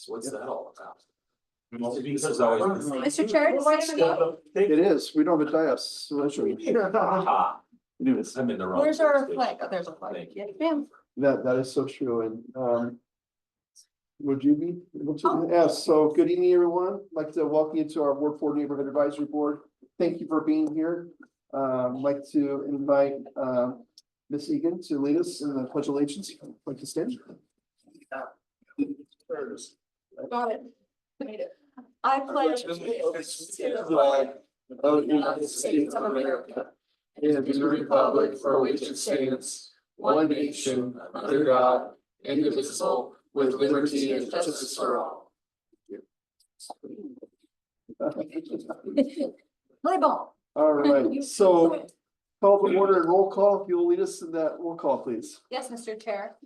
What's that all about? Because Mr. Chair, It is, we don't have a dais. So that's right. Anyways, I'm in the wrong. where's our jurisdiction. flag? Oh, there's a flag. Thank you. Yes, ma'am. that is so true, and would you be able to? Yes, so good evening, everyone. I'd like to welcome you to our Ward 4 Neighborhood Advisory Board. Thank you for being here. I'd like to invite Ms. Egan to lead us in the Pledge of Allegiance. Like to stand. Got it. Made it. I pledge allegiance to the flag of the United States of America and to the republic for which it stands, one nation, under God, indivisible, with liberty and justice for all. Play ball. All right, so call to order and roll call. If you'll lead us in that roll call, please. Yes, Mr. Chair.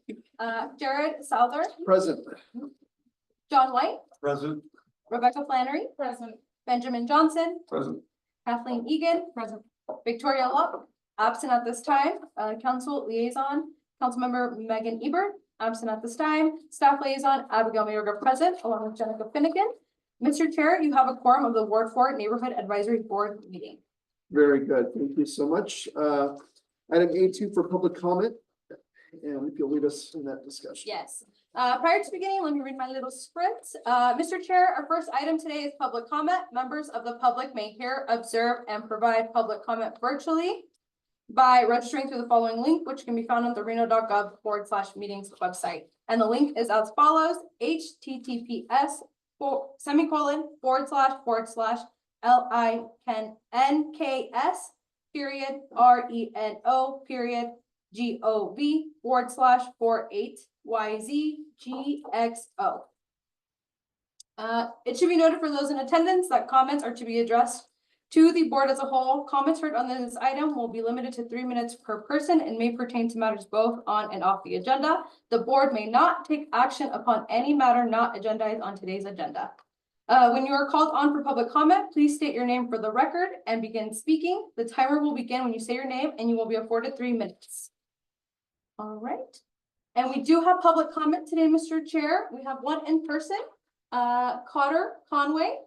Jared Souther, Present. John White, Present. Rebecca Flannery. Present. Benjamin Johnson, Present. Kathleen Egan. Present. Victoria Luck, absent at this time. Council Liaison, Councilmember Megan Ebert, absent at this time. Staff Liaison Abigail Mayorga present, along with Jenica Finnegan. Mr. Chair, you have a quorum of the Ward 4 Neighborhood Advisory Board meeting. Very good. Thank you so much. Item A2 for public comment. And if you'll lead us in that discussion. Yes. Prior to beginning, let me read my little script. Mr. Chair, our first item today is public comment. Members of the public may hear, observe, and provide public comment virtually by registering through the following link, which can be found on the reno.gov/meetings website. And the link is as follows: https://LINKS:/RENO:/48YZGXO. It should be noted for those in attendance that comments are to be addressed to the board as a whole. Comments heard on this item will be limited to 3 minutes per person and may pertain to matters both on and off the agenda. The board may not take action upon any matter not agendized on today's agenda. When you are called on for public comment, please state your name for the record and begin speaking. The timer will begin when you say your name and you will be afforded 3 minutes. All right. And we do have public comment today, Mr. Chair. We have one in person, Cotter Conway.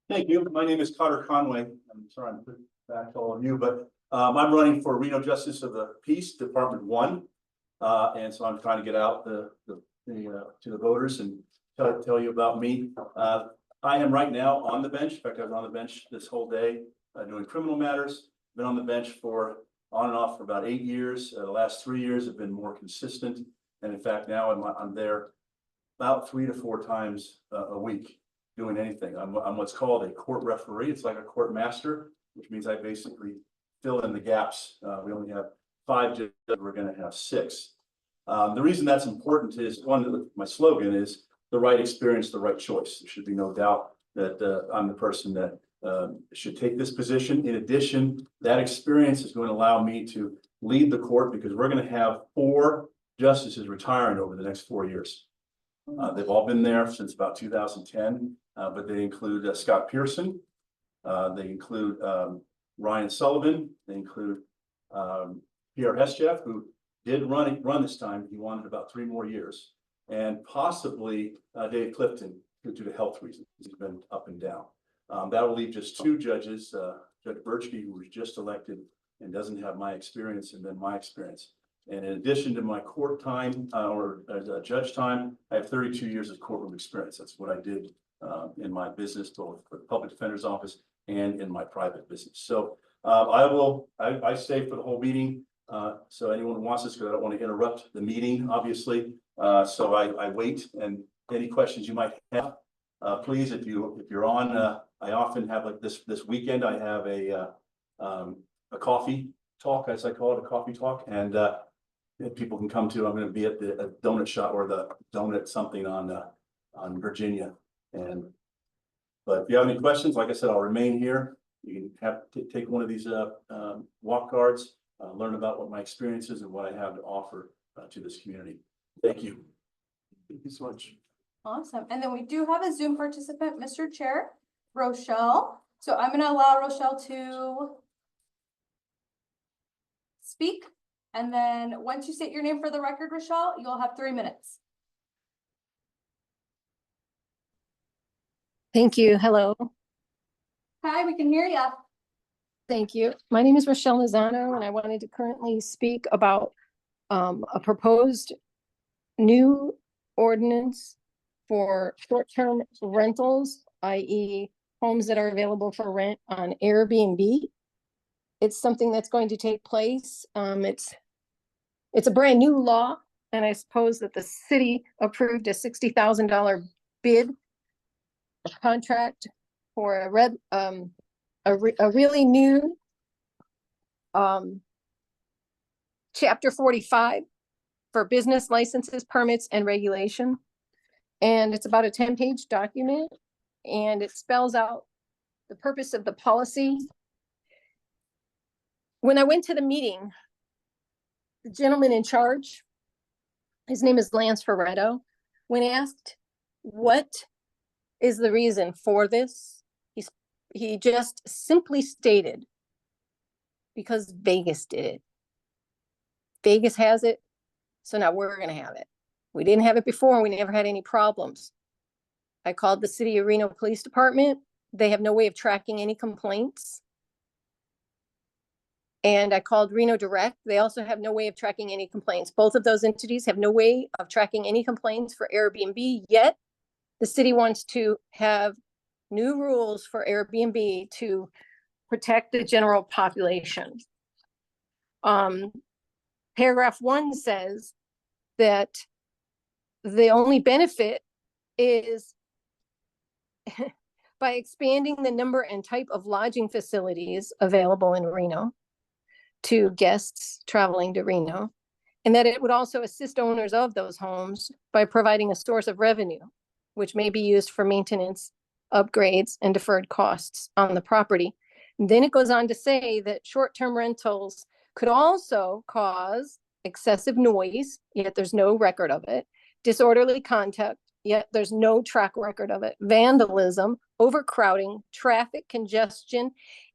Thank you. My name is Cotter Conway. I'm sorry I'm putting back to all of you, but I'm running for Reno Justice of the Peace, Department 1. And so I'm trying to get out to the voters and tell you about me. I am right now on the bench. In fact, I was on the bench this whole day doing criminal matters. Been on the bench for on and off for about 8 years. The last 3 years have been more consistent. And in fact, now I'm there about 3 to 4 times a week doing anything. I'm what's called a court referee. It's like a court master, which means I basically fill in the gaps. We only have 5 judges. We're going to have 6. The reason that's important is my slogan is the right experience, the right choice. There should be no doubt that I'm the person that should take this position. In addition, that experience is going to allow me to lead the court because we're going to have 4 justices retiring over the next 4 years. They've all been there since about 2010, but they include Scott Pearson. They include Ryan Sullivan. They include Pierre Hesjeff, who did run this time. He wanted about 3 more years, and possibly Dave Clifton due to health reasons. He's been up and down. That will leave just 2 judges, Judge Birchke, who was just elected and doesn't have my experience, and then my experience. And in addition to my court time or judge time, I have 32 years of courtroom experience. That's what I did in my business, both for the public defender's office and in my private business. So I stay for the whole meeting. So anyone who wants this, because I don't want to interrupt the meeting, obviously. So I wait, and any questions you might have, please, if you're on, I often have like this weekend, I have a coffee talk, as I call it, a coffee talk, and if people can come to, I'm going to be at the donut shop or the donut something on Virginia. But if you have any questions, like I said, I'll remain here. You can take one of these walk guards, learn about what my experience is and what I have to offer to this community. Thank you. Thank you so much. Awesome. And then we do have a Zoom participant, Mr. Chair, Rochelle. So I'm going to allow Rochelle to speak. And then once you state your name for the record, Rochelle, you'll have 3 minutes. Thank you. Hello. Hi, we can hear you. Thank you. My name is Rochelle Lozano, and I wanted to currently speak about a proposed new ordinance for short-term rentals, i.e. homes that are available for rent on Airbnb. It's something that's going to take place. It's a brand new law, and I suppose that the city approved a $60,000 bid contract for a really new chapter 45 for business licenses, permits, and regulation. And it's about a 10-page document, and it spells out the purpose of the policy. When I went to the meeting, the gentleman in charge, his name is Lance Ferretto, when asked what is the reason for this, he just simply stated, because Vegas did it. Vegas has it, so now we're gonna have it. We didn't have it before, and we never had any problems. I called the City of Reno Police Department. They have no way of tracking any complaints. And I called Reno Direct. They also have no way of tracking any complaints. Both of those entities have no way of tracking any complaints for Airbnb, yet the city wants to have new rules for Airbnb to protect the general population. Paragraph 1 says that the only benefit is by expanding the number and type of lodging facilities available in Reno to guests traveling to Reno, and that it would also assist owners of those homes by providing a source of revenue, which may be used for maintenance, upgrades, and deferred costs on the property. And then it goes on to say that short-term rentals could also cause excessive noise, yet there's no record of it, disorderly conduct, yet there's no track record of it, vandalism, overcrowding, traffic congestion,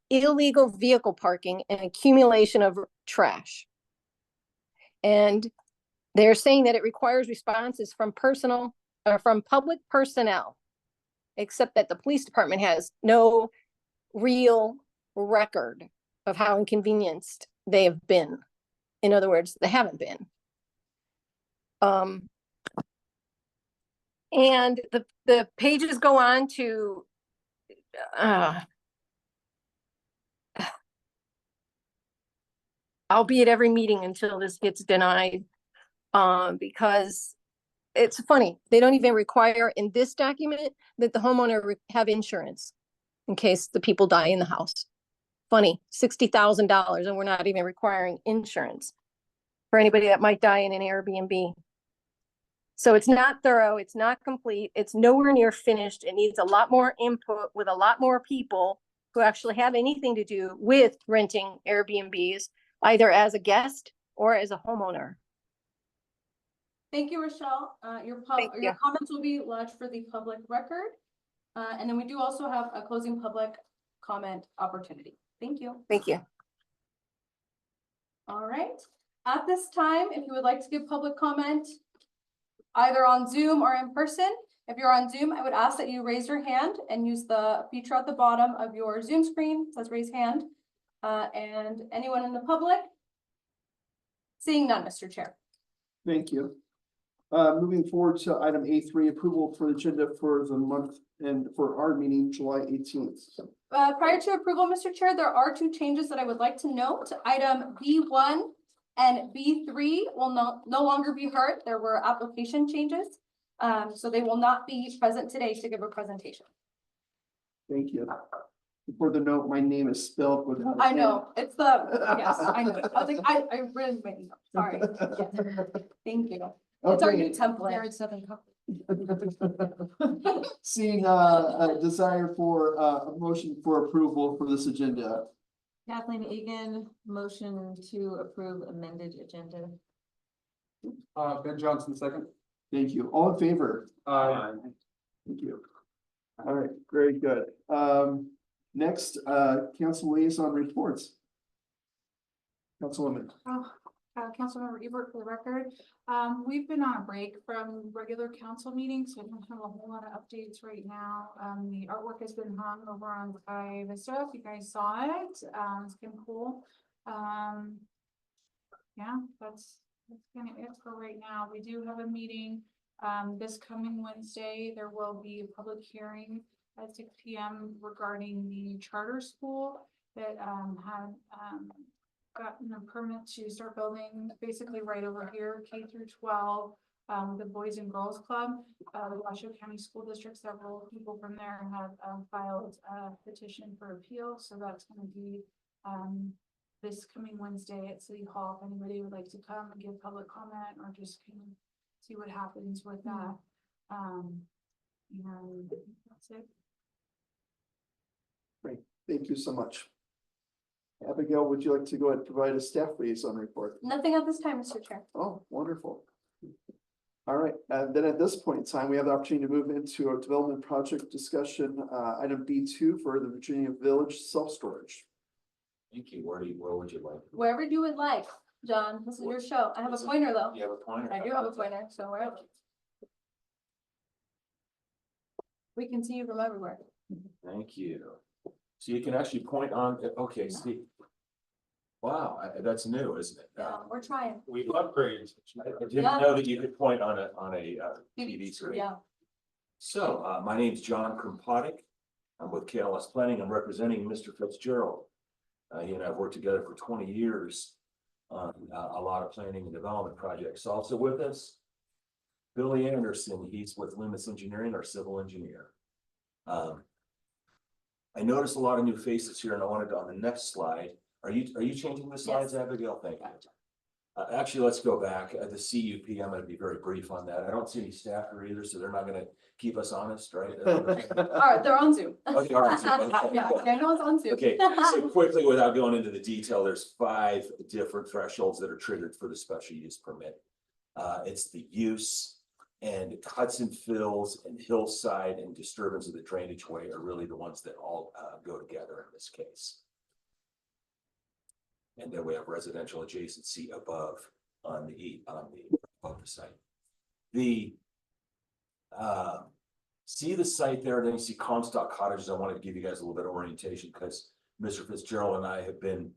illegal vehicle parking, and accumulation of trash. And they're saying that it requires responses from public personnel, except that the police department has no real record of how inconvenienced they have been. In other words, they haven't been. And the pages go on to I'll be at every meeting until this gets denied, because it's funny. They don't even require in this document that the homeowner have insurance in case the people die in the house. Funny, $60,000, and we're not even requiring insurance for anybody that might die in an Airbnb. So it's not thorough, it's not complete, it's nowhere near finished. It needs a lot more input with a lot more people who actually have anything to do with renting Airbnbs, either as a guest or as a homeowner. Thank you, Rochelle. Your comments will be lodged for the public record. And then we do also have a closing public comment opportunity. Thank you. Thank you. All right. At this time, if you would like to give public comment, either on Zoom or in person, if you're on Zoom, I would ask that you raise your hand and use the feature at the bottom of your Zoom screen. It says raise hand. And anyone in the public? Seeing none, Mr. Chair. Thank you. Moving forward to item A3, approval for the agenda for the month and for our meeting, July 18th. Prior to approval, Mr. Chair, there are 2 changes that I would like to note. Item B1 and B3 will no longer be heard. There were application changes. So they will not be present today to give a presentation. Thank you. For the note, my name is spelled without. I know, it's the, yes, I know. I was like, I really made it up. Sorry. Yes. Thank you. It's our new template. Seeing a desire for a motion for approval for this agenda. Kathleen Egan, motion to approve amended agenda. Ben Johnson, second. Thank you. All in favor? Thank you. All right, very good. Next, council liaison reports. Councilwoman. Councilmember Ebert for the record. We've been on a break from regular council meetings, so I don't have a whole lot of updates right now. The artwork has been hung over on Sky Vista. If you guys saw it, it's been cool. Yeah, that's kind of it for right now. We do have a meeting, this coming Wednesday. There will be a public hearing at 6 p.m. regarding the charter school that, had, gotten a permit to start building basically right over here, K through 12. The Boys and Girls Club, the Washoe County School District, several people from there have filed a petition for appeal, so that's gonna be this coming Wednesday at City Hall. If anybody would like to come and give public comment or just kind of see what happens with that. And that's it. Great, thank you so much. Abigail, would you like to go ahead and provide a staff liaison report? Nothing at this time, Mr. Chair. Oh, wonderful. All right, and then at this point in time, we have the opportunity to move into a development project discussion, item B2 for the Virginia Village self-storage. Thank you. Where would you like? Wherever you would like, John, this is your show. I have a pointer though. You have a pointer? I do have a pointer, so wherever. We can see you from everywhere. Thank you. So you can actually point on, okay, see. Wow, that's new, isn't it? Yeah, we're trying. We've upgraded. I didn't Yeah. know that you could point on a TV screen. Yeah. So, my name's John Krumpadic. I'm with KLS Planning. I'm representing Mr. Fitzgerald. He and I have worked together for 20 years on a lot of planning and development projects. Also with us, Billy Anderson. He's with Loomis Engineering, our civil engineer. I noticed a lot of new faces here, and I wanted to, on the next slide, are you changing the slides, Yes. Abigail? Thank you. Actually, let's go back. The CUP, I'm gonna be very brief on that. I don't see any staff here either, so they're not gonna keep us honest, right? All right, they're on Zoom. Okay, all right, Zoom, okay. Yeah, Daniel's on Zoom. Okay, so quickly, without going into the detail, there's 5 different thresholds that are triggered for the special use permit. It's the use, and cuts and fills and hillside and disturbance of the drainage way are really the ones that all go together in this case. And then we have residential adjacency above on the above the site. The see the site there, then you see Comstock Cottages. I wanted to give you guys a little bit of orientation because Mr. Fitzgerald and I have been,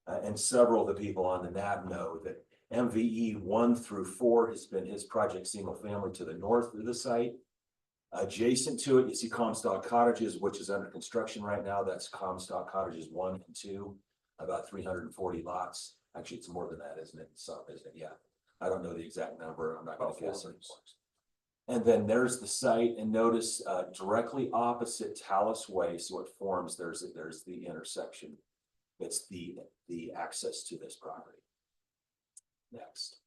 and several of the people on the NAB know that MVE 1 through 4 has been his project single family to the north of the site. Adjacent to it, you see Comstock Cottages, which is under construction right now. That's Comstock Cottages 1 and 2, about 340 lots. Actually, it's more than that, isn't it? So, isn't it? Yeah. I don't know the exact number. I'm not going to guess it. And then there's the site, and notice directly opposite Talus Way, so it forms, there's the intersection. It's the access to this property. Next.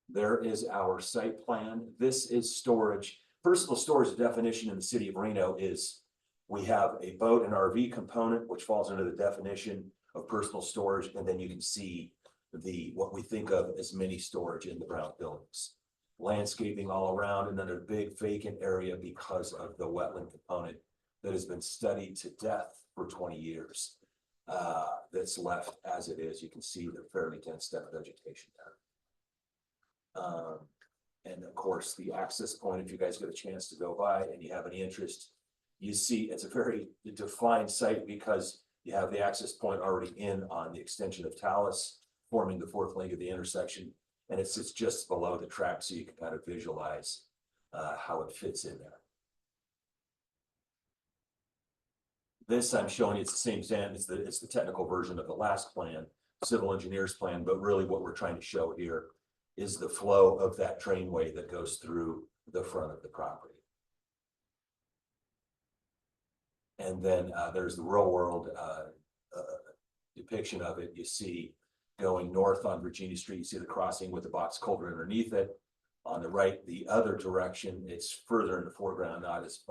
There is our site plan. This is storage. Personal storage definition in the city of Reno is we have a boat and RV component, which falls under the definition of personal storage, and then you can see what we think of as mini storage in the brown buildings. Landscaping all around, and then a big vacant area because of the wetland component that has been studied to death for 20 years. That's left as it is. You can see the fairly dense steppe vegetation there. And of course, the access point, if you guys get a chance to go by and you have any interest, you see it's a very defined site because you have the access point already in on the extension of Talus, forming the 4th link of the intersection. And it sits just below the track, so you can kind of visualize how it fits in there. This I'm showing you, it's the same stand, it's the technical version of the last plan, civil engineer's plan, but really what we're trying to show here is the flow of that drainway that goes through the front of the property. And then there's the real world depiction of it. You see going north on Virginia Street, you see the crossing with the box culvert underneath it. On the right, the other direction, it's further in the foreground, not as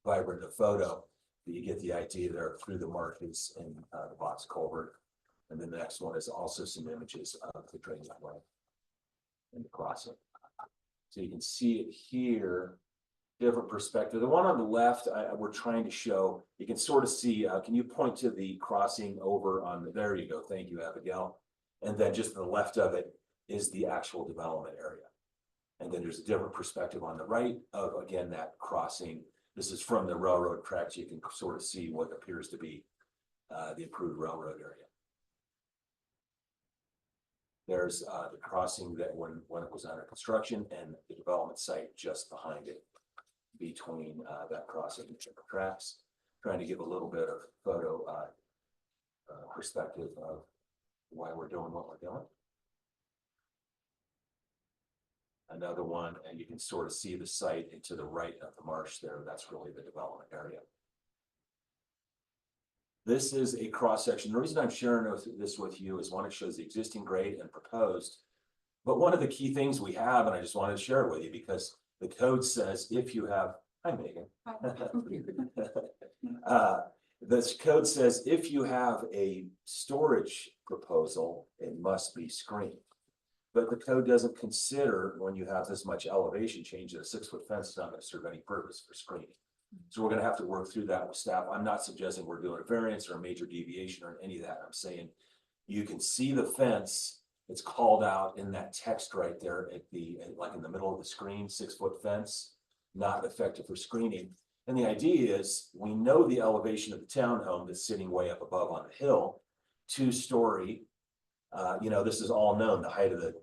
vibrant a photo, but you get the idea there through the markings in the box culvert. And then the next one is also some images of the drainage way and the crossing. So you can see it here, different perspective. The one on the left, we're trying to show, you can sort of see, can you point to the crossing over on the, there you go. Thank you, Abigail. And then just to the left of it is the actual development area. And then there's a different perspective on the right of, again, that crossing. This is from the railroad tracks. You can sort of see what appears to be the approved railroad area. There's the crossing that when it was under construction and the development site just behind it between that crossing and the tracks. Trying to give a little bit of photo perspective of why we're doing what we're doing. Another one, and you can sort of see the site into the right of the marsh there. That's really the development area. This is a cross section. The reason I'm sharing this with you is one, it shows the existing grade and proposed. But one of the key things we have, and I just wanted to share it with you because the code says if you have, hi Megan. This code says if you have a storage proposal, it must be screened. But the code doesn't consider when you have this much elevation change that a 6-foot fence is not going to serve any purpose for screening. So we're going to have to work through that with staff. I'm not suggesting we're doing a variance or a major deviation or any of that. I'm saying you can see the fence. It's called out in that text right there at like in the middle of the screen, 6-foot fence, not effective for screening. And the idea is we know the elevation of the townhome that's sitting way up above on the hill, 2-story. This is all known, the height of the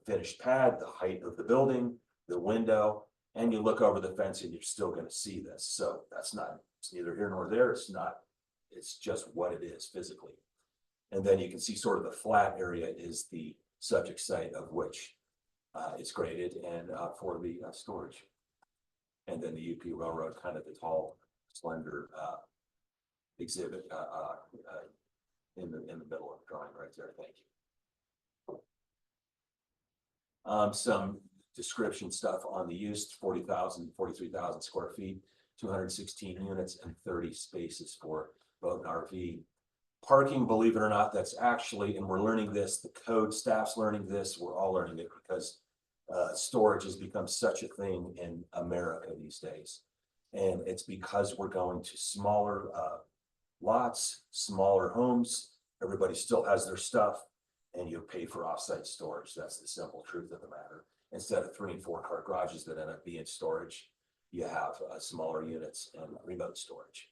finished pad, the height of the building, the window, and you look over the fence and you're still going to see this. So it's neither here nor there. It's just what it is physically. And then you can see sort of the flat area is the subject site of which it's graded and for the storage. And then the UP Railroad, kind of the tall, slender exhibit in the middle of the drawing right there. Thank you. Some description stuff on the use: 43,000 square feet, 216 units, and 30 spaces for boat and RV. Parking, believe it or not, that's actually, and we're learning this, the code staff's learning this, we're all learning it because storage has become such a thing in America these days. And it's because we're going to smaller lots, smaller homes. Everybody still has their stuff and you pay for offsite storage. That's the simple truth of the matter. Instead of 3 and 4 car garages that end up being storage, you have smaller units and remote storage.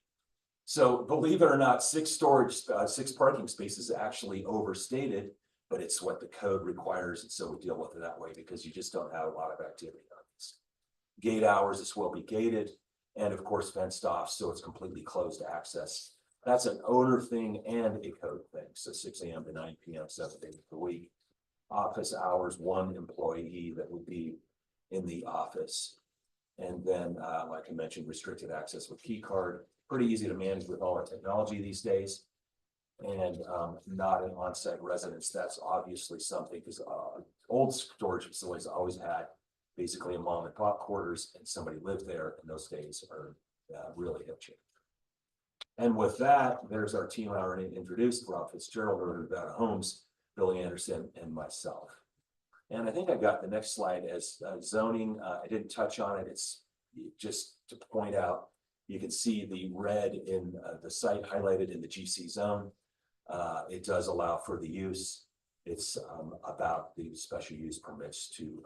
So believe it or not, 6 parking spaces is actually overstated, but it's what the code requires. And so we deal with it that way because you just don't have a lot of activity on this. Gate hours, this will be gated and of course fenced off. So it's completely closed access. That's an owner thing and a code thing. So 6 a.m. to 9 p.m., 7 days per week. Office hours, 1 employee that would be in the office. And then, like I mentioned, restricted access with key card. Pretty easy to manage with all our technology these days. And not an on-site residence. That's obviously something because old storage facilities always had basically a mom and pop quarters and somebody lived there, and those days are really have changed. And with that, there's our team I already introduced: Rob Fitzgerald, Nevada Homes, Billy Anderson, and myself. And I think I got the next slide as zoning. I didn't touch on it. It's just to point out, you can see the red in the site highlighted in the GC zone. It does allow for the use. It's about the special use permits to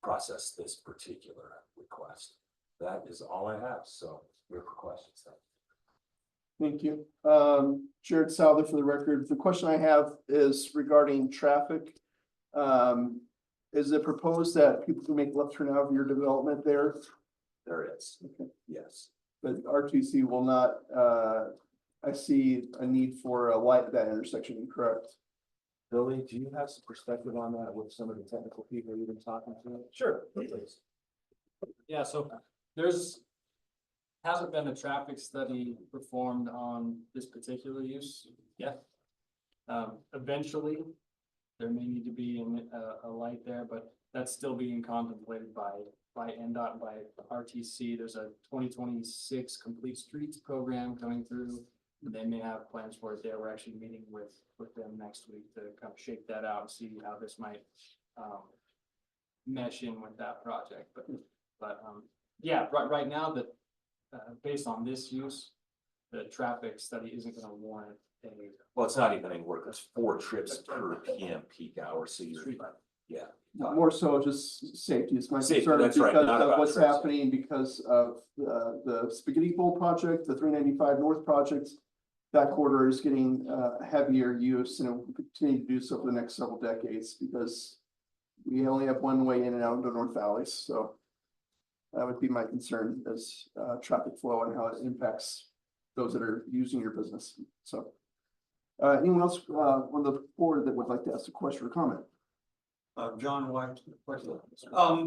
process this particular request. That is all I have. So we're for questions. Thank you. Jared Souther for the record. The question I have is regarding traffic. Is it proposed that people can make left turn out of your development there? There is. Okay. Yes. But RTC will not, I see a need for a light at that intersection, correct? Billy, do you have some perspective on that with some of the technical people you've been talking to? Sure. Yeah, so hasn't been a traffic study performed on this particular use yet. Eventually, there may need to be a light there, but that's still being contemplated by NDOT and by RTC. There's a 2026 Complete Streets program coming through. They may have plans for it there. We're actually meeting with them next week to kind of shake that out and see how this might mesh in with that project. But yeah, right now that based on this use, the traffic study isn't going to warrant Well, it's not even any work, it's 4 trips per PM peak hour, so you're, yeah. More so just safety is my Safety, concern that's right, because not of about what's trips. happening because of the Spaghetti Bowl project, the 395 North projects. That corridor is getting heavier use and it will continue to do so for the next several decades because we only have one way in and out of the North Valleys, so that would be my concern as traffic flow and how it impacts those that are using your business. So anyone else on the board that would like to ask a question or comment? John White, question.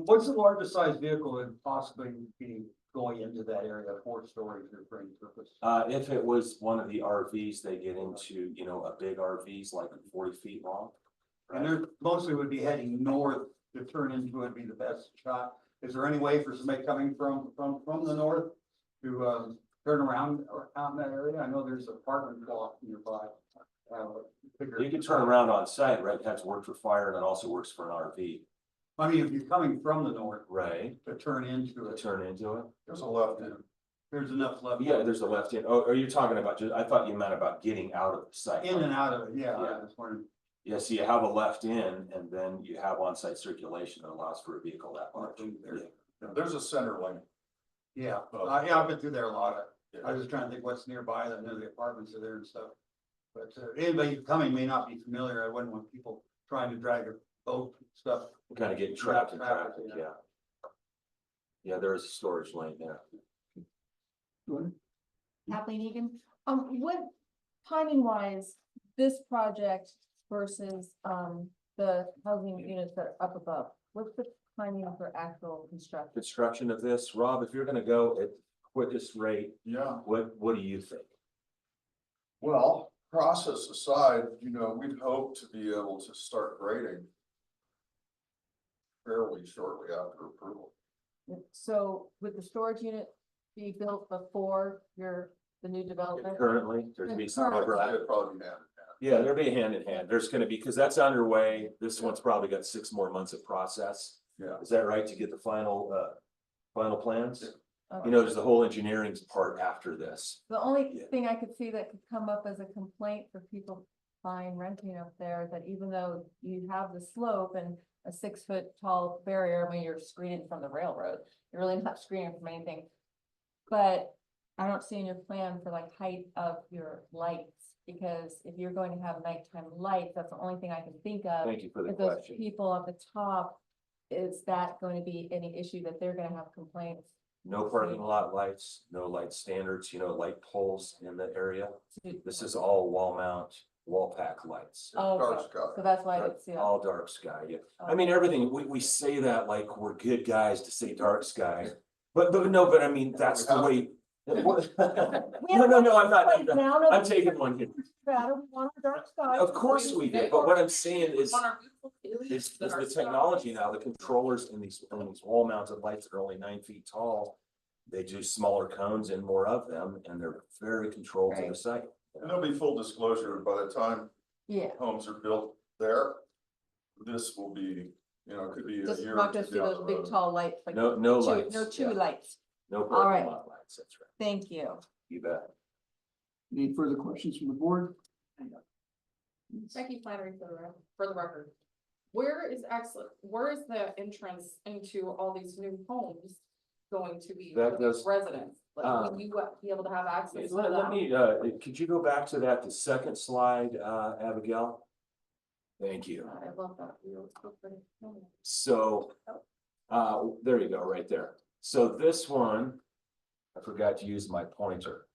What's the largest size vehicle that would possibly be going into that area for storage or for any purpose? If it was one of the RVs, they get into, you know, a big RVs like 40 feet long. And there mostly would be heading north to turn into it, be the best shot. Is there any way for somebody coming from the north to turn around or out in that area? I know there's an apartment block nearby. You can turn around on site, right? That's worked for fire and it also works for an RV. I mean, if you're coming from the north Right. to turn into To it, turn into it. there's a left in. There's enough left. Yeah, there's a left in. Oh, are you talking about just, I thought you meant about getting out of the site. In and out of it, yeah, Yeah. I was wondering. Yeah, so you have a left in and then you have on-site circulation that allows for a vehicle that large. Yeah. There's a center lane. Yeah, yeah, I've been through there a lot. I was just trying to think what's nearby. I know the apartments are there and stuff. But anybody coming may not be familiar. I wouldn't want people trying to drag a boat and stuff. Kind of getting trapped in Traffic, traffic, yeah. yeah. Yeah, there is a storage lane there. Go ahead. Kathleen Egan, what timing wise, this project versus, the housing units that are up above, what's the timing for actual construction? Construction of this, Rob, if you're gonna go at quickest rate, Yeah, what do you think? well, process aside, we'd hope to be able to start grading fairly shortly after approval. So would the storage unit be built before the new development? Currently, there'd be some Currently. overlap. It'd probably be hand in hand. Yeah, there'll be a hand in hand. There's gonna be, because that's underway. This one's probably got 6 more months of process. Yeah. Is that right, to get the final plans? Okay. You know, there's the whole engineering part after this. The only Yeah. thing I could see that could come up as a complaint for people buying, renting up there, that even though you have the slope and a 6-foot tall barrier, when you're screening from the railroad, you're really not screening from anything. But I don't see in your plan for like height of your lights, because if you're going to have nighttime lights, that's the only thing I can think of. Thank you for the If those question. people at the top, is that going to be any issue that they're gonna have complaints? No parking lot lights, no light standards, light poles in the area. This is all wall mount, wall pack lights. Oh, Dark okay. sky. So that's why I didn't see it. All dark sky, yeah. I mean, everything, we say that like we're good guys to say dark sky. But I mean, that's the way. No, I'm not. I'm taking one here. Of course we did, but what I'm saying is the technology now, the controllers in these wall mounted lights that are only 9 feet tall. They do smaller cones and more of them, and they're very controlled to the site. And there'll be full disclosure, by the time Yeah, homes are built there, this will be, it could be a just year. not or gonna two see down those the big road. tall lights, like. No lights. No chewy yeah. lights. No All right. parking lot lights, that's right. Thank you. You bet. Any further questions from the board? Becky Flannery for the record. Where is the entrance into all these new homes going to be That for goes- these residents? Like, will you be able to have access to Let that? me, could you go back to the second slide, Abigail? Thank you. I love that. So, there you go, right there. So this one, I forgot to use my pointer.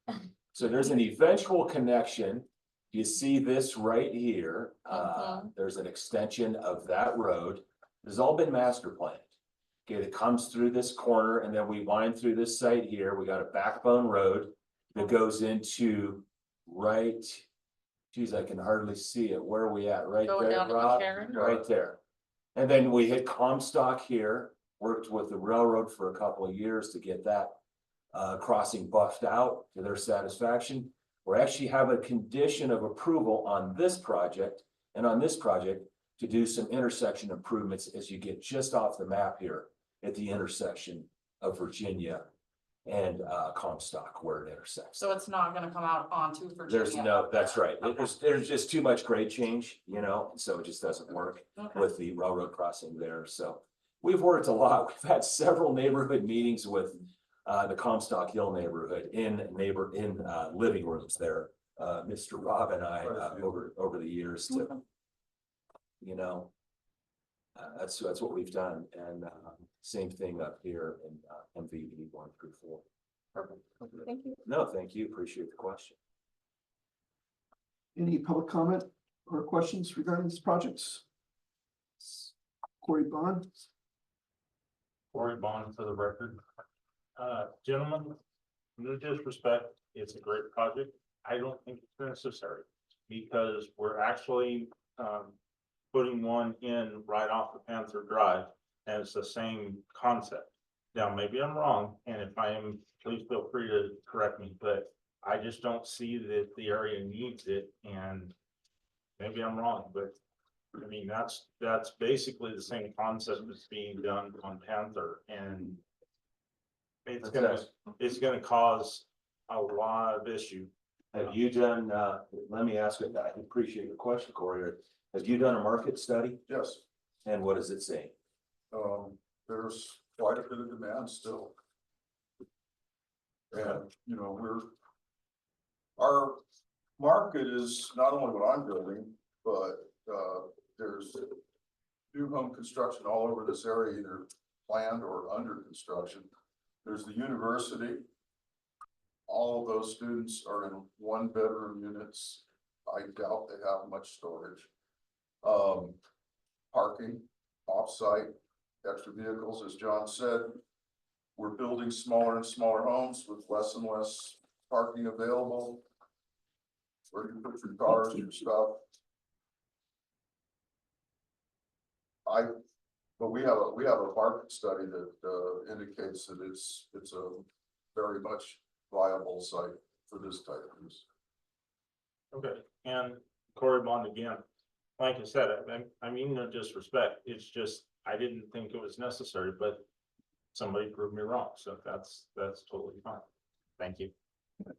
So there's an eventual connection. You see this right here, there's an extension of that road. This has all been master planned. Okay, it comes through this corner and then we wind through this site here. We got a backbone road that goes into right. Geez, I can hardly see it. Where are we at? Right Going there, down to Rob? McCarran? Right there. And then we hit Comstock here, worked with the railroad for a couple of years to get that crossing buffed out to their satisfaction. We actually have a condition of approval on this project and on this project to do some intersection improvements as you get just off the map here at the intersection of Virginia and Comstock where it intersects. So it's not gonna come out onto Virginia? There's no, that's right. Okay. There's just too much grade change, you know, so it just doesn't work Okay. with the railroad crossing there. So we've worked a lot. We've had several neighborhood meetings with the Comstock Hill neighborhood in living rooms there. Mr. Rob and I, over the years to, you know, that's what we've done. And same thing up here in MVE 1 through 4. Perfect. Thank you. No, thank you. Appreciate the question. Any public comment or questions regarding this project? Corey Bond? Corey Bond for the record. Gentlemen, no disrespect, it's a great project. I don't think it's necessary because we're actually putting one in right off the Panther Drive, and it's the same concept. Now, maybe I'm wrong, and if I am, please feel free to correct me, but I just don't see that the area needs it, and maybe I'm wrong, but I mean, that's basically the same concept that's being done on Panther, and it's gonna cause a lot of issue. Have you done, let me ask you, I appreciate your question, Corey. Have you done a market study? Yes, And what does it say? there's quite a bit of demand still. And, you know, our market is not only what I'm building, but, there's new home construction all over this area, either planned or under construction. There's the university. All of those students are in 1-bedroom units. I doubt they have much storage. Parking, off-site, extra vehicles, as John said. We're building smaller and smaller homes with less and less parking available. Where you put your cars, your stuff. But we have a market study that indicates that it's a very much viable site for this type of use. Okay, and Corey Bond again, like I said, I mean, no disrespect, it's just, I didn't think it was necessary, but somebody proved me wrong, so that's totally fine. Thank you.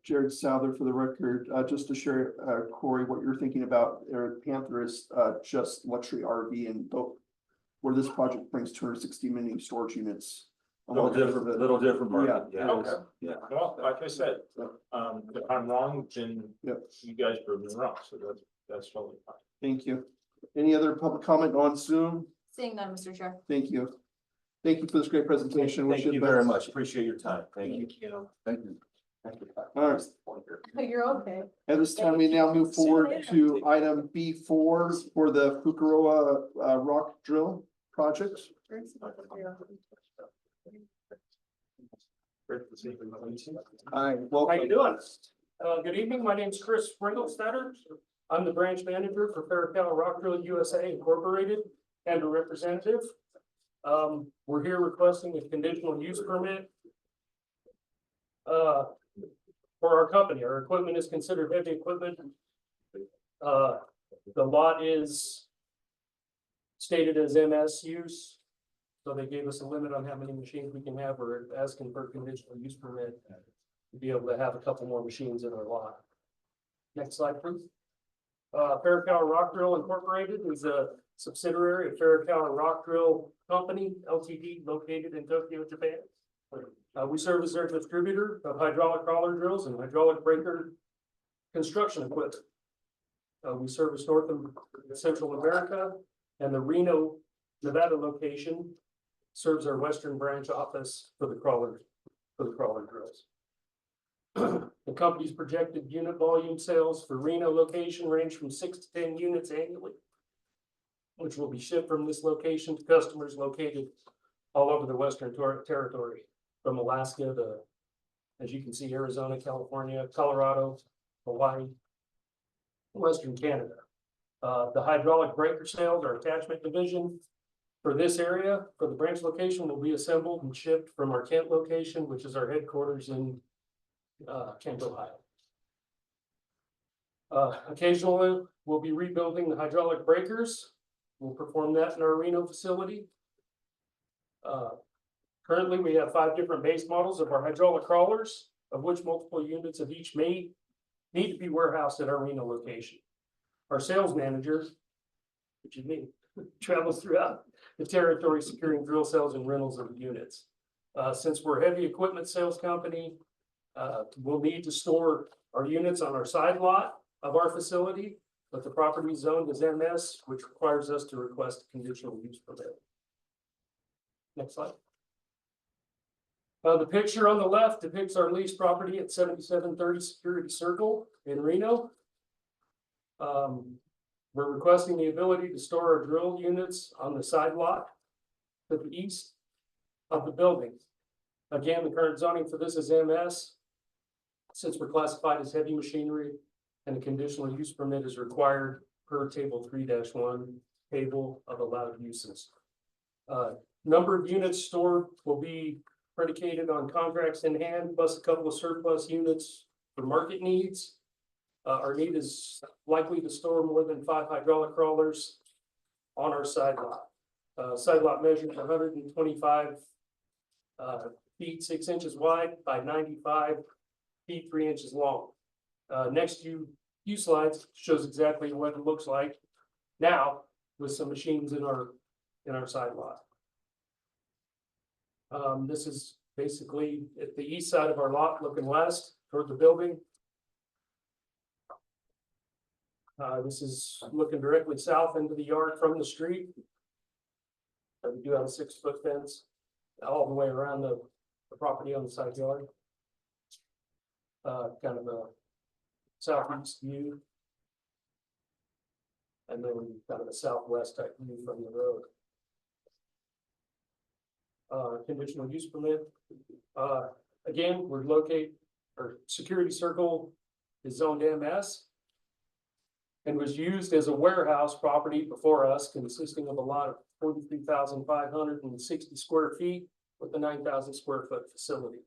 Jared Souther for the record, just to share, Corey, what you're thinking about, Panther is just luxury RV and boat. Where this project brings 260 mini storage units. Little different market. Yeah. Okay. Yeah. Well, like I said, if I'm wrong, then Yep. you guys proved me wrong, so that's totally fine. Thank you. Any other public comment on Zoom? Seeing none, Mr. Chair. Thank you. Thank you for this great presentation. Wish Thank you the very best. much. Appreciate your time. Thank you. Thank you. All right. You're okay. At this time, we now move forward to item B4 for the Fukuroa rock drill project. Hi, welcome. How you doing? Good evening. My name's Chris Springelstatter. I'm the branch manager for Farracal Rock Drill USA Incorporated and a representative. We're here requesting a conditional use permit for our company. Our equipment is considered heavy equipment. The lot is stated as MS use. So they gave us a limit on how many machines we can have. We're asking for a conditional use permit to be able to have a couple more machines in our lot. Next slide, please. Farracal Rock Drill Incorporated is a subsidiary of Farracal Rock Drill Company Ltd. Located in Tokyo, Japan. We serve as their distributor of hydraulic crawler drills and hydraulic breaker construction equipment. We service North and Central America, and the Reno, Nevada location serves our western branch office for the crawler drills. The company's projected unit volume sales for Reno location range from 6 to 10 units annually, which will be shipped from this location to customers located all over the Western Territory, from Alaska to, as you can see, Arizona, California, Colorado, Hawaii, Western Canada. The hydraulic breaker sales, our attachment division for this area, for the branch location, will be assembled and shipped from our Kent location, which is our headquarters in Kent, Ohio. Occasionally, we'll be rebuilding the hydraulic breakers. We'll perform that in our Reno facility. Currently, we have 5 different base models of our hydraulic crawlers, of which multiple units of each may need to be warehoused at our Reno location. Our sales manager, which is me, travels throughout the territory securing drill sales and rentals of units. Since we're a heavy equipment sales company, we'll need to store our units on our side lot of our facility, but the property is zoned as MS, which requires us to request a conditional use permit. Next slide. The picture on the left depicts our leased property at 7730 Security Circle in Reno. We're requesting the ability to store our drill units on the side lot to the east of the building. Again, the current zoning for this is MS. Since we're classified as heavy machinery and a conditional use permit is required per table 3-1 table of allowed uses. Number of units stored will be predicated on contracts in hand, plus a couple of surplus units for market needs. Our need is likely to store more than 5 hydraulic crawlers on our side lot. Side lot measures 125 feet 6 inches wide by 95 feet 3 inches long. Next few slides shows exactly what it looks like now with some machines in our side lot. This is basically at the east side of our lot, looking west toward the building. This is looking directly south into the yard from the street. We do have a 6-foot fence all the way around the property on the side yard. Kind of a southeast view. And then kind of a southwest type view from the road. Conditional use permit. Again, we're located, our security circle is zoned MS and was used as a warehouse property before us, consisting of a lot of 43,560 square feet with a 9,000 square foot facility.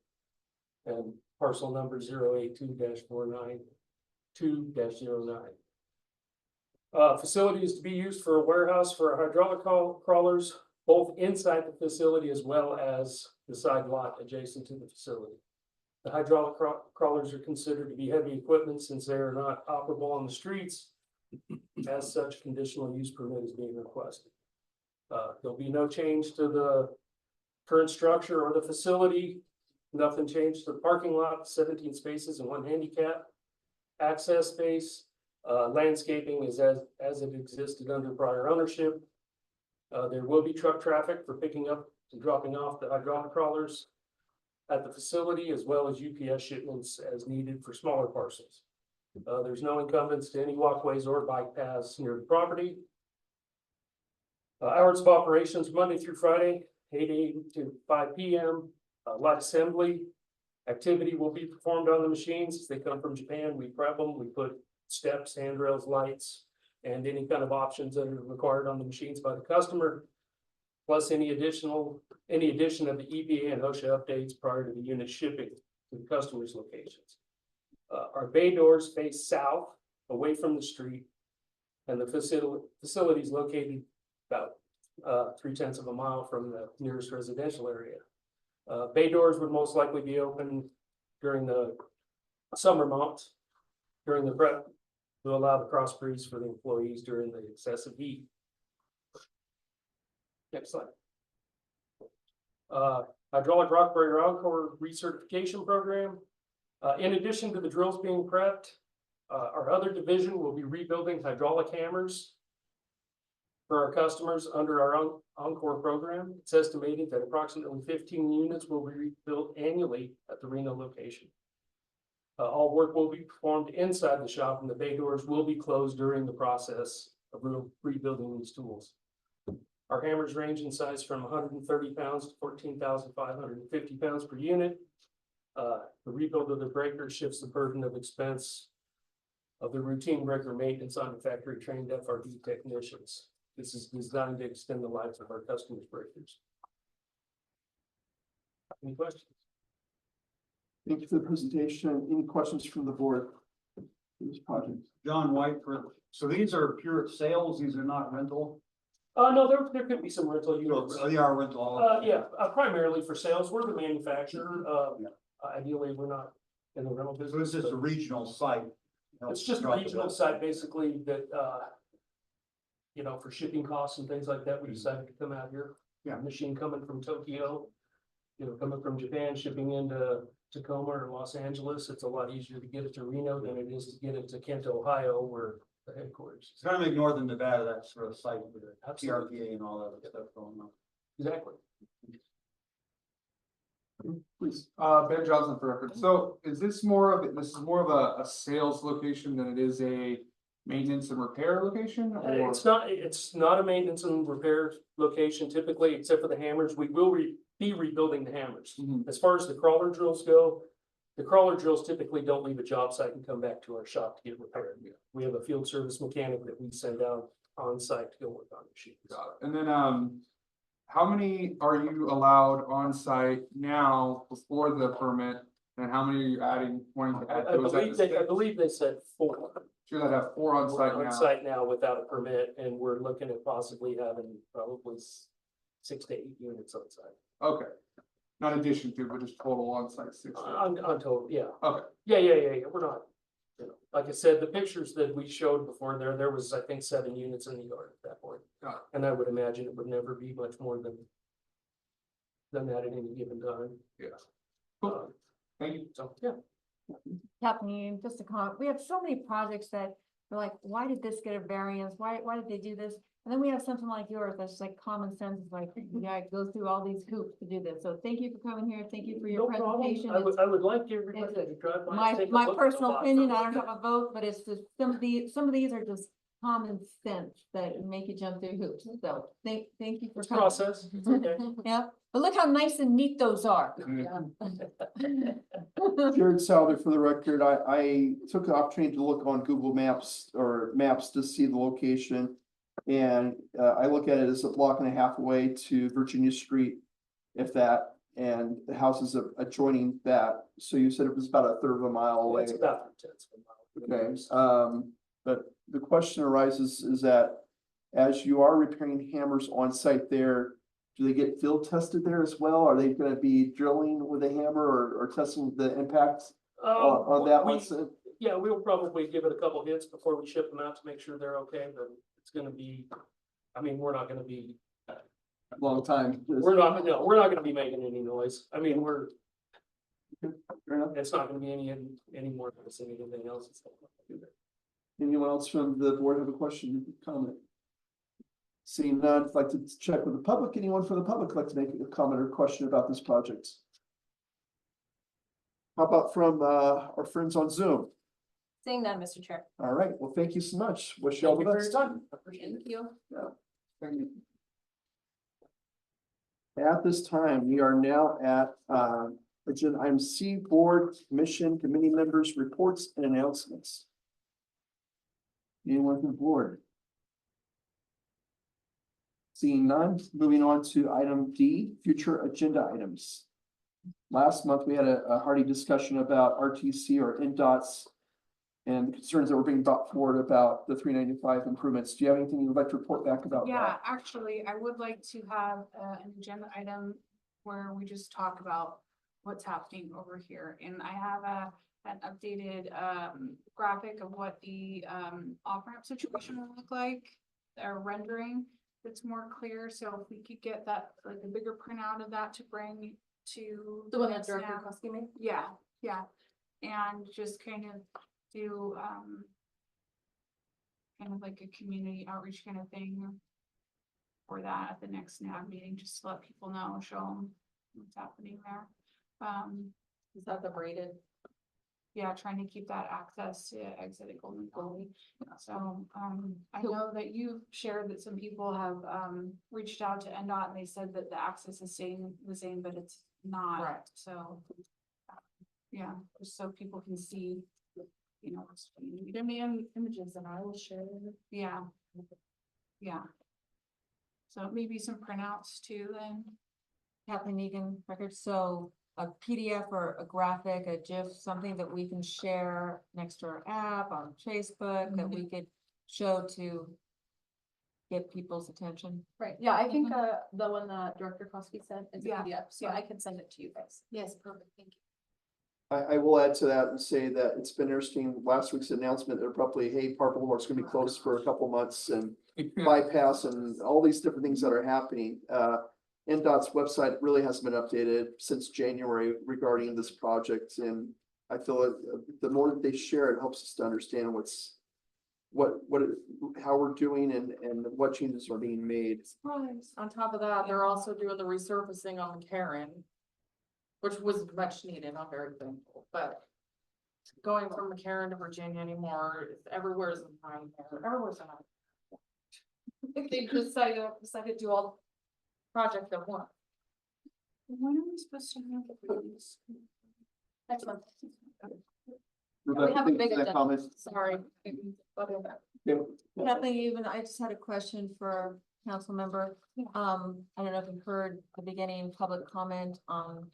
And parcel number 082-492-09. Facility is to be used for a warehouse for our hydraulic crawlers, both inside the facility as well as the side lot adjacent to the facility. The hydraulic crawlers are considered to be heavy equipment since they are not operable on the streets. As such, conditional use permit is being requested. There'll be no change to the current structure or the facility. Nothing changed to the parking lot, 17 spaces and 1 handicap. Access space, landscaping is as it existed under prior ownership. There will be truck traffic for picking up and dropping off the hydraulic crawlers at the facility, as well as UPS shipments as needed for smaller parcels. There's no encumbrance to any walkways or bike paths near the property. Hours of operations Monday through Friday, 8 a.m. to 5 p.m. Light assembly activity will be performed on the machines. As they come from Japan, we prep them, we put steps, handrails, lights, and any kind of options that are required on the machines by the customer, plus any addition of the EPA and OSHA updates prior to the unit shipping to the customer's locations. Our bay doors face south, away from the street, and the facility is located about 0.3 of a mile from the nearest residential area. Bay doors would most likely be open during the summer months, during the prep, to allow the cross breeze for the employees during the excessive heat. Next slide. Hydraulic rock breaker encore recertification program. In addition to the drills being prepped, our other division will be rebuilding hydraulic hammers for our customers under our encore program. It's estimated that approximately 15 units will be rebuilt annually at the Reno location. All work will be performed inside the shop, and the bay doors will be closed during the process of rebuilding these tools. Our hammers range in size from 130 pounds to 14,550 pounds per unit. The rebuild of the breaker shifts the burden of expense of the routine breaker maintenance on the factory trained FRD technicians. This is designed to extend the lives of our customers' breakers. Any questions? Thank you for the presentation. Any questions from the board for this project? John White, so these are pure sales, these are not rental? No, there could be some rental units. They are rental. Yeah, primarily for sales. We're the manufacturer. Ideally, we're not in the rental So business. it's just a but regional site. It's just a regional site basically that, you know, for shipping costs and things like that, we decided to come out here. Yeah. Machine coming from Tokyo, you know, coming from Japan, shipping into Tacoma or Los Angeles. It's a lot easier to get it to Reno than it is to get it to Kent, Ohio, where the headquarters. It's gonna make northern Nevada that sort of site with the Absolutely. TRPA and all that stuff going on. Exactly. Please. Ben Johnson for record. So is this more of, this is more of a sales location than it is a maintenance and repair location or? It's not a maintenance and repair location typically, except for the hammers. We will be rebuilding the hammers. Mhm. As far as the crawler drills go, the crawler drills typically don't leave a job site and come back to our shop to get repaired. We have a field service mechanic that we send out on site to go work on machines. Got it. And then, how many are you allowed on site now before the permit? And how many are you adding, wanting to add? I believe they said 4. Sure that have 4 on We're site on now. site now without a permit, and we're looking at possibly having probably 6 to 8 units on site. Okay. Not addition to, but just total on site 6. On total, yeah. Okay. Yeah, we're not, you know, like I said, the pictures that we showed before there was, I think, 7 units in the yard at that point. Got it. And I would imagine it would never be much more than that at any given time. Yeah. Cool. Thank you. So, yeah. Kathleen, just a comment, we have so many projects that we're like, why did this get a variance? Why did they do this? And then we have something like yours, that's like common sense, it's like, yeah, it goes through all these hoops to do this. So thank you for coming here, thank you for your No problem. presentation. I would like everybody to drive by. and take a My look at the personal lot. opinion, I don't have a vote, but it's just, some of these are just common sense that make you jump through hoops. So thank you for It's coming. process, it's okay. Yeah, but look how nice and neat those are. Jared Souter for the record. I took the opportunity to look on Google Maps or maps to see the location. And I look at it as a block and a half away to Virginia Street, if that, and the house is adjoining that. So you said it was about a third of a mile away. It's about 3/10 of a mile. Okay, but the question arises is that as you are repairing hammers on site there, do they get field tested there as well? Are they gonna be drilling with a hammer or testing the impacts on that one? Yeah, we'll probably give it a couple hits before we ship them out to make sure they're okay, but it's gonna be, I mean, we're not gonna be, Long time. we're not gonna be making any noise. I mean, Fair enough. it's not gonna be any more than anything else. It's not gonna do that. Anyone else from the board have a question, comment? Seeing none, I'd like to check with the public. Anyone from the public like to make a comment or question about this project? How about from our friends on Zoom? Seeing none, Mr. Chair. All right, well, thank you so much. Wish you all the Thank you for your best. time. Thank you. Thank you. At this time, we are now at agenda item C, board, commission, committee members, reports and announcements. Anyone from the board? Seeing none, moving on to item D, future agenda items. Last month, we had a hearty discussion about RTC or NDOT's and the concerns that were being brought forward about the 395 improvements. Do you have anything you'd like to report back about Yeah, that? actually, I would like to have an agenda item where we just talk about what's happening over here. And I have an updated graphic of what the off-ramp situation will look like, or rendering that's more clear. So if we could get that, like a bigger printout of that to bring to. The one that next Director snap. Koski made? Yeah, yeah, and just kind of do kind of like a community outreach kind of thing for that at the next NAB meeting, just to let people know, show them what's happening there. Is that the braided? Yeah, trying to keep that access to exit at Golden Gully. So, I know that you've shared that some people have, reached out to NDOT and they said that the access is staying the same, but it's not. Right. So, yeah, just so people can see, you know, give me images and I will share. Yeah. Yeah. So maybe some printouts too then. Kathleen Egan record, so a PDF or a graphic, a GIF, something that we can share next to our app on Facebook that we could show to get people's attention. Right, yeah, I think, the one that Director Kosky sent is a Yeah, PDF, so yeah. I can send it to you guys. Yes, perfect, thank you. I will add to that and say that it's been interesting, last week's announcement abruptly, hey, Park Boulevard's gonna be closed for a couple months and bypass and all these different things that are happening. NDOT's website really hasn't been updated since January regarding this project, and I feel the more that they share, it helps us to understand how we're doing and what changes are being made. Surprise. On top of that, they're also doing the resurfacing on Karen, which was much needed, I'm very thankful, but going from McCarran to Virginia anymore, everywhere's a nightmare, everywhere's a nightmare. They decided to do all projects at once. When are we supposed to have these? Next month. Rebecca, We have a thank you big for that agenda. comment. Sorry. Okay. Kathleen, even, I just had a question for our council member. I don't know if you heard the beginning public comment on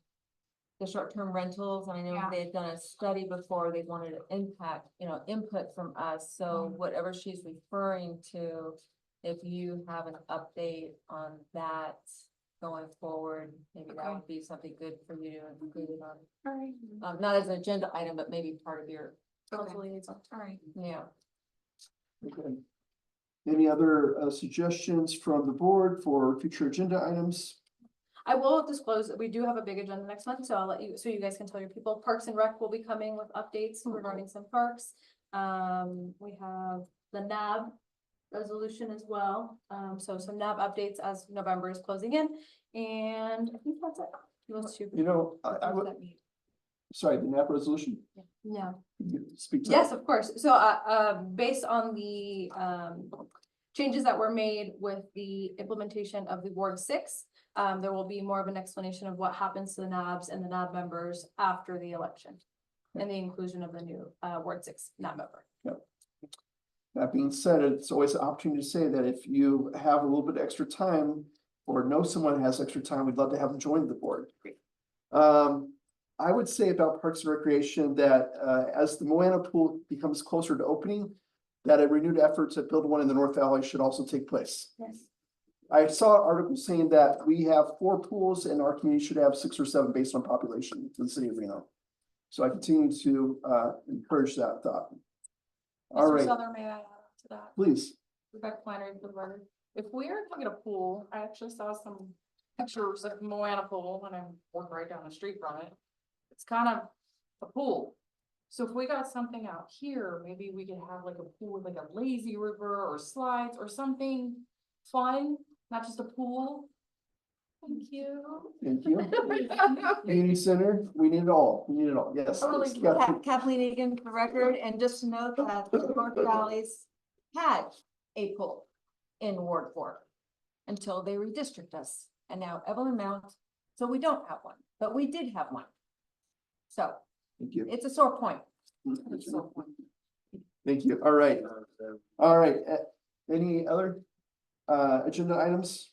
the short-term rentals. I know Yeah. they had done a study before, they wanted to input from us, so whatever she's referring to, if you have an update on that going forward, maybe that would be something good for you to include it on. Alright. Not as an agenda item, but maybe part of your, Council liaison. Alright. yeah. Okay. Any other suggestions from the board for future agenda items? I will disclose that we do have a big agenda next month, so I'll let you, so you guys can tell your people. Parks and Rec will be coming with updates regarding some parks. We have the NAB resolution as well. So some NAB updates as November is closing in, and I think that's it. Those two. You know, I would, sorry, the NAP resolution. No. Speak to Yes, that. of course. So, based on the, changes that were made with the implementation of the Ward 6, there will be more of an explanation of what happens to the NABs and the NAB members after the election and the inclusion of the new, Ward 6 NAB member. That being said, it's always an opportunity to say that if you have a little bit extra time or know someone has extra time, we'd love to have them join the board. I would say about Parks and Recreation that as the Moana pool becomes closer to opening, that a renewed effort to build one in the North Valley should also take place. Yes. I saw an article saying that we have 4 pools and our community should have 6 or 7 based on population in the city of Reno. So I continue to encourage that thought. All Mr. right, Souther, may I add to that? please. Rebecca Flannery for the record. If we are looking at a pool, I actually saw some pictures of Moana pool and I work right down the street from it. It's kind of a pool. So if we got something out here, maybe we could have like a pool with like a lazy river or slides or something fun, not just a pool. Thank you. Thank you. Community center, we need it all. We need it all. Yes. Totally. please. Yeah, Kathleen Egan for the record, and just to note that North Valleys had a pool in Ward 4 until they redistrict us, and now Evelyn Mount, so we don't have one, but we did have one. So Thank you. it's a sore point. It's a sore point. Thank you. All right. All right. Any other agenda items?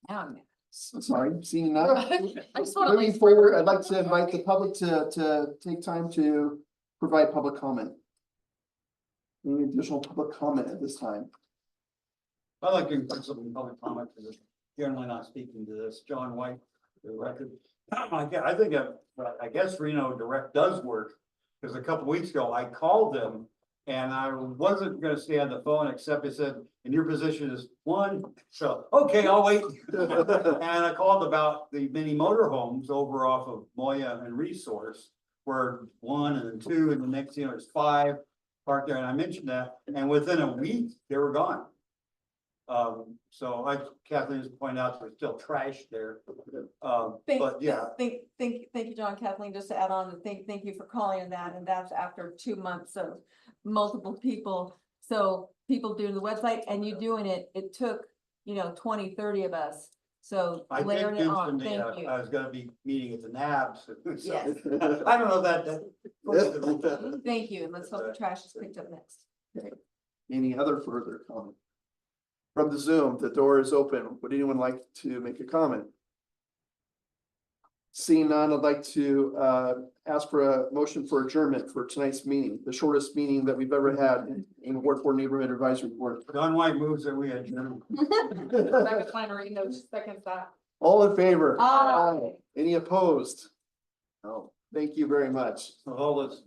Now I'm mad. Sorry, seeing none. I just want to Moving forward, I'd like to invite the public to take time to provide public comment. Any additional public comment at this time? I'd like to include some public comment for this, generally not speaking to this, John White, for the record. I think, I guess Reno Direct does work, because a couple weeks ago, I called them and I wasn't gonna stay on the phone, except it said, and your position is 1, so, okay, I'll wait. And I called about the mini motorhomes over off of Moya and Resource, where 1 and then 2, and the next, there's 5 parked there, and I mentioned that, and within a week, they were gone. So like Kathleen just pointed out, there's still trash there. But yeah, Thank you, John. Kathleen, just to add on, thank you for calling on that, and that's after 2 months of multiple people. So people doing the website and you doing it, it took, 20, 30 of us. So I did layering it on, mention thank you. I was gonna be meeting at the NABs. So, Yes. I don't know that. Thank you, and let's hope the trash is picked up next. Any other further comment? From the Zoom, the door is open. Would anyone like to make a comment? Seeing none, I'd like to ask for a motion for adjournment for tonight's meeting, the shortest meeting that we've ever had in the Ward 4 Neighborhood Advisory Board. Don White moves that we adjourn. Second Flannery, no, second that. All in favor? Aye. Any opposed? No, thank you very much. All this